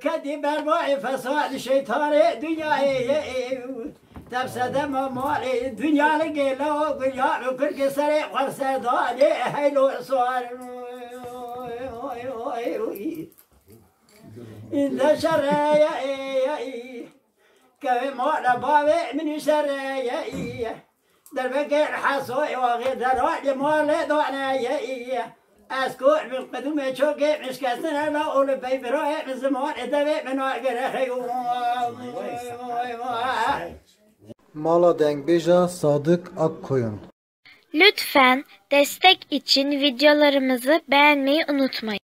كدي برباع فساد شيطان دنيا تفسد مالي دنيا لقيلو دنيا وكل سريع وفسداني هيلو صار إذا شريا كما بابي من شريا دربك الحصوي وغير دروع مال دوانا أسكت من قدوم شوقي مش كسر لا أول بيبرة من زمان إدبي من وقر خيو Mala Dengbija Sadık Akkoyun. Lütfen destek için videolarımızı beğenmeyi unutmayın.